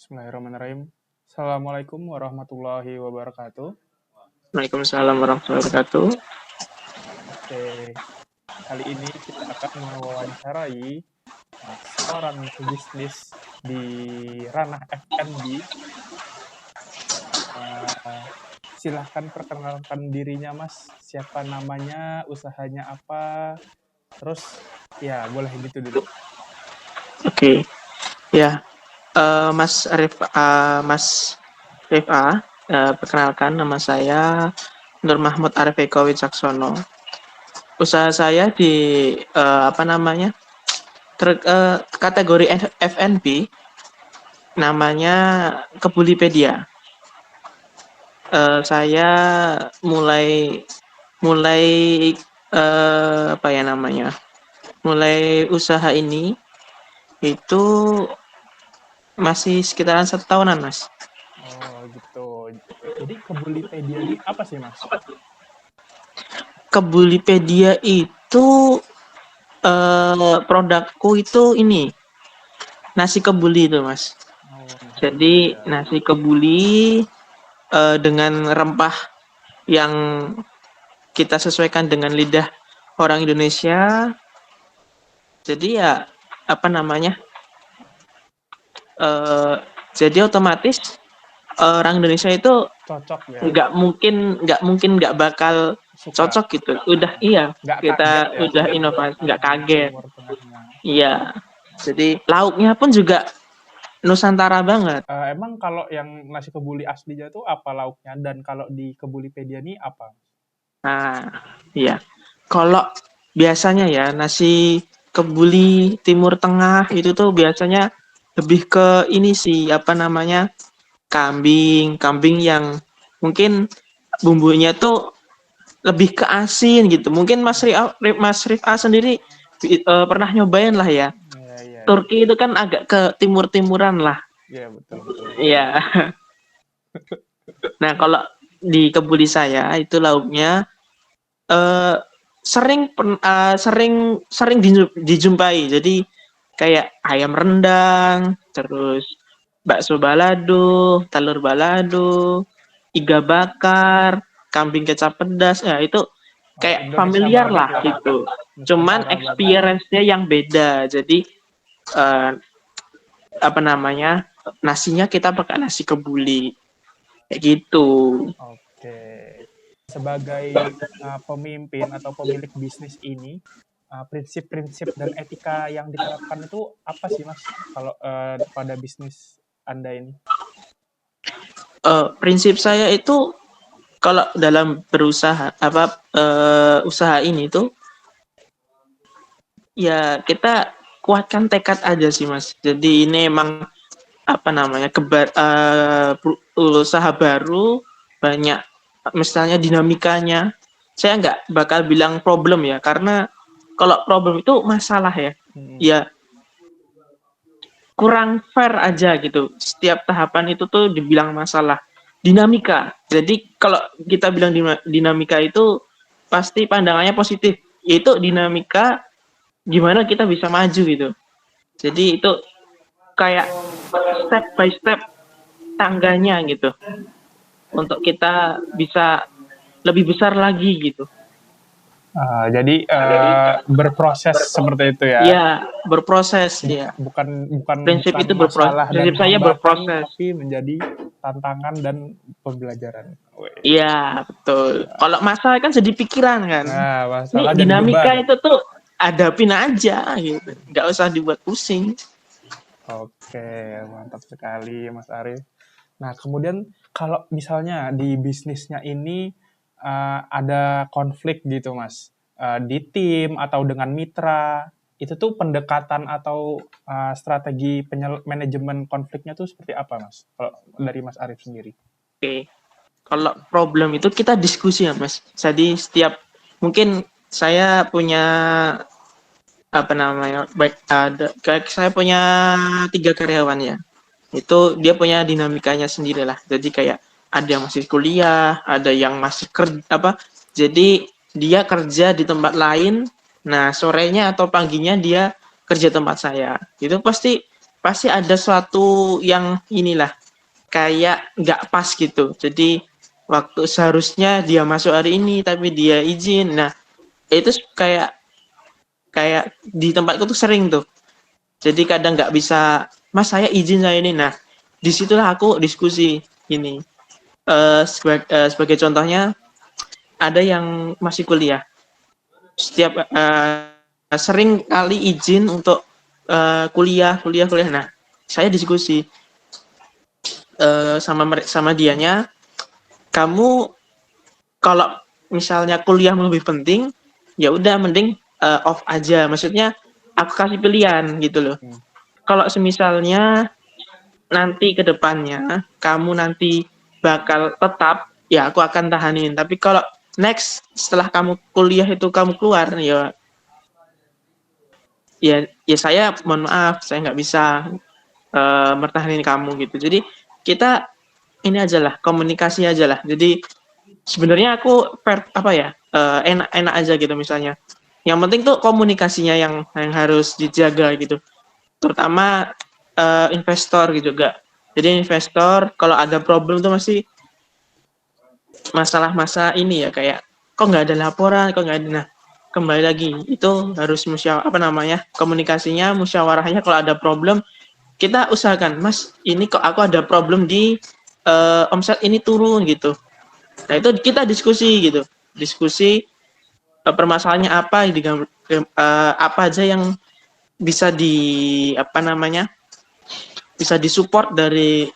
Bismillahirrahmanirrahim. Assalamualaikum warahmatullahi wabarakatuh. Waalaikumsalam warahmatullahi wabarakatuh. Oke, kali ini kita akan mewawancarai seorang pebisnis di ranah F&B. Silahkan perkenalkan dirinya, Mas. Siapa namanya, usahanya apa, terus ya boleh gitu dulu. Oke, ya, Mas Rif perkenalkan nama saya Nur Mahmud Arif Eko Wicaksono. Usaha saya di kategori F&B namanya Kebulipedia. Saya mulai mulai apa ya namanya? Mulai usaha ini itu masih sekitaran 1 tahunan, Mas. Oh gitu. Jadi Kebulipedia ini apa sih, Mas? Kebulipedia itu produkku itu ini nasi kebuli itu, Mas. Oh, nasi kebuli Jadi ya. nasi kebuli dengan rempah yang kita sesuaikan dengan lidah orang Indonesia. Jadi ya apa namanya? eh jadi otomatis orang Indonesia itu Cocok ya. nggak mungkin nggak bakal Suka. cocok gitu. Udah iya, Nggak kaget kita ya udah sama inovasi, nggak makanan kaget. Timur Tengahnya. Iya. Jadi lauknya pun juga Nusantara banget. Emang kalau yang nasi kebuli aslinya tuh apa lauknya? Dan kalau di Kebulipedia ini apa? Nah, iya. Kalau biasanya ya nasi kebuli Timur Tengah itu tuh biasanya lebih ke ini sih apa namanya kambing yang mungkin bumbunya tuh lebih ke asin gitu. Mungkin Mas Rif'a sendiri pernah nyobain lah ya. Iya, iya, iya. Turki itu kan agak ke timur-timuran lah. Iya, betul, betul, betul. Iya. Nah, kalau di kebuli saya itu lauknya eh sering dijumpai. Jadi kayak ayam rendang, terus bakso balado, telur balado, iga bakar, kambing kecap pedas. Ya itu Oh, kayak Indonesia familiar banget lah ya. gitu. Cuman Nusantara banget. experience-nya yang beda. Jadi eh, apa namanya? Nasinya kita pakai nasi kebuli. Kayak gitu. Oke. Sebagai pemimpin atau pemilik bisnis ini, prinsip-prinsip dan etika yang diterapkan itu apa sih, Mas? Kalau pada bisnis Anda ini? Prinsip saya itu kalau dalam berusaha usaha ini tuh ya kita kuatkan tekad aja sih, Mas. Jadi ini emang apa namanya usaha baru, banyak misalnya dinamikanya. Saya nggak bakal bilang problem ya, karena kalau problem itu masalah ya. Hmm. Ya kurang fair aja gitu. Setiap tahapan itu tuh dibilang masalah. Dinamika. Jadi kalau kita bilang dinamika itu pasti pandangannya positif. Yaitu dinamika gimana kita bisa maju gitu. Jadi itu kayak step by step tangganya gitu. Untuk kita bisa lebih besar lagi gitu. Jadi berproses seperti itu ya. Ya, berproses ya. Prinsip Bukan itu berproses. masalah dan Prinsip saya hambatan, berproses. tapi menjadi tantangan dan pembelajaran. Wih. Iya, betul. Kalau masalah kan jadi pikiran kan. Nah, Ini masalah jadi dinamika beban. itu tuh hadapin aja gitu. Nggak usah dibuat pusing. Oke, mantap sekali Mas Arief. Nah, kemudian kalau misalnya di bisnisnya ini ada konflik gitu, Mas, di tim atau dengan mitra, itu tuh pendekatan atau strategi manajemen konfliknya tuh seperti apa, Mas? Kalau dari Mas Arief sendiri? Oke. Kalau problem itu kita diskusi ya, Mas. Jadi setiap mungkin saya punya apa namanya? Kayak saya punya 3 karyawan ya. Itu dia punya dinamikanya sendiri lah. Jadi kayak ada yang masih kuliah, ada yang masih kerja apa. Jadi dia kerja di tempat lain. Nah, sorenya atau paginya dia kerja tempat saya. Itu pasti pasti ada suatu yang inilah kayak nggak pas gitu. Jadi waktu seharusnya dia masuk hari ini tapi dia izin. Nah, itu kayak kayak di tempatku tuh sering tuh. Jadi kadang nggak bisa, Mas saya izin saya ini. Nah, disitulah aku diskusi ini. Sebagai contohnya, ada yang masih kuliah. Setiap sering kali izin untuk kuliah. Nah, saya diskusi sama dianya, kamu kalau misalnya kuliah lebih penting, ya udah mending off aja. Maksudnya aku kasih pilihan gitu loh. Hmm. Kalau semisalnya nanti ke depannya kamu nanti bakal tetap, ya aku akan tahanin. Tapi kalau next setelah kamu kuliah itu kamu keluar, ya saya mohon maaf, saya nggak bisa mertahanin kamu gitu. Jadi kita ini aja lah, komunikasi aja lah. Jadi sebenarnya aku apa ya, enak-enak aja gitu misalnya. Yang penting tuh komunikasinya yang harus dijaga gitu. Terutama investor gitu juga. Jadi investor kalau ada problem tuh masih masalah masa ini ya, kayak kok nggak ada laporan, kok nggak ada. Nah, kembali lagi itu harus apa namanya, komunikasinya, musyawarahnya. Kalau ada problem kita usahakan, Mas ini kok aku ada problem di omset ini turun gitu. Nah itu kita diskusi gitu, diskusi permasalahannya apa, apa aja yang bisa apa namanya, bisa disupport dari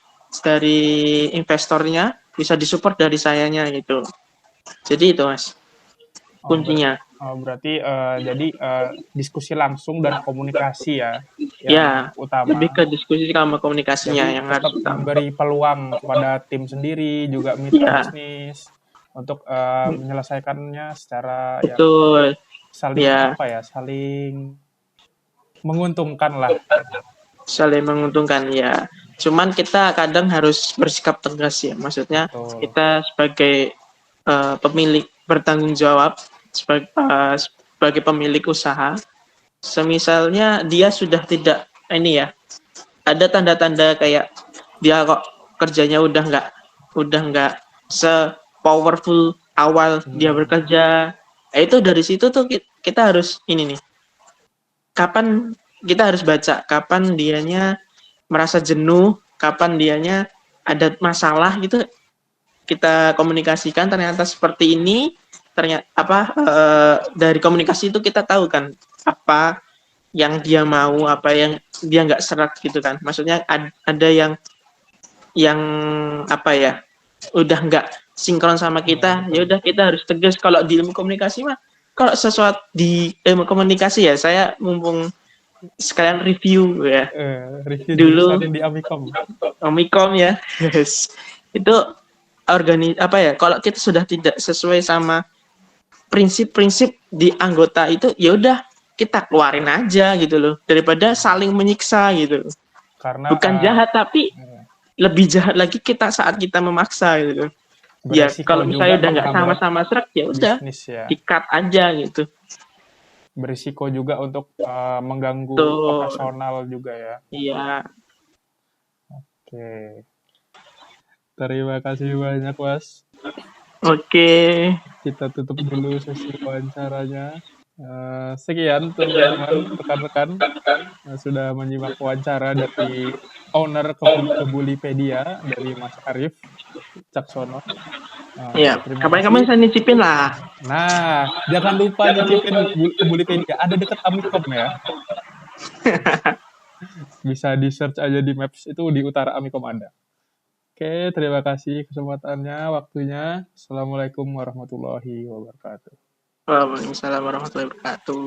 investornya, bisa disupport dari sayanya gitu. Jadi itu Mas Oh, kuncinya. berarti jadi diskusi langsung dan komunikasi ya yang Ya, lebih utama. ke diskusi sama komunikasinya Jadi yang harus tetap utama. memberi peluang kepada tim sendiri, juga mitra Ya, bisnis untuk menyelesaikannya secara yang betul. saling Ya, apa ya, saling menguntungkan lah. saling menguntungkan ya. Cuman kita kadang harus bersikap tegas ya. Maksudnya Betul. kita sebagai pemilik bertanggung jawab, sebagai pemilik usaha, semisalnya dia sudah tidak ini ya, ada tanda-tanda kayak dia kok kerjanya udah nggak se powerful awal dia Hmm, bekerja. Itu dari situ tuh kita harus ini nih, kapan kita harus baca kapan dianya merasa jenuh, kapan dianya ada masalah gitu, kita komunikasikan ternyata seperti ini, ternyata apa, dari komunikasi itu kita tahu kan apa yang dia mau, apa yang dia nggak serak gitu kan. Maksudnya ada yang apa ya, udah nggak sinkron sama iya kita, ya betul. udah kita harus tegas. Kalau di ilmu komunikasi mah, kalau sesuatu di ilmu komunikasi ya, saya mumpung sekalian review ya Review jurusan dulu yang di Amikom. Omicom ya. Yes. Itu apa ya, kalau kita sudah tidak sesuai sama prinsip-prinsip di anggota itu, ya udah kita keluarin aja gitu loh, daripada saling menyiksa gitu. Karena Bukan jahat, tapi lebih jahat lagi kita saat kita memaksa gitu. Ya beresiko kalau juga misalnya udah nggak menghambat sama-sama serak, ya udah bisnis ya. di-cut aja gitu. Berisiko juga untuk mengganggu Tuh, operasional juga ya. iya. Oke. Terima kasih banyak, Mas. Oke. Kita tutup dulu sesi wawancaranya. Sekian teman-teman, rekan-rekan sudah menyimak wawancara dari owner Kebulipedia dari Mas Arif Caksono. Iya, Terima kapan-kapan kasih. saya nyicipin lah. Nah, jangan lupa nyicipin Kebulipedia. Ada dekat Amikom ya. Bisa di search aja di Maps, itu di utara Amikom ada. Oke, terima kasih kesempatannya, waktunya. Assalamualaikum warahmatullahi wabarakatuh. Waalaikumsalam warahmatullahi wabarakatuh.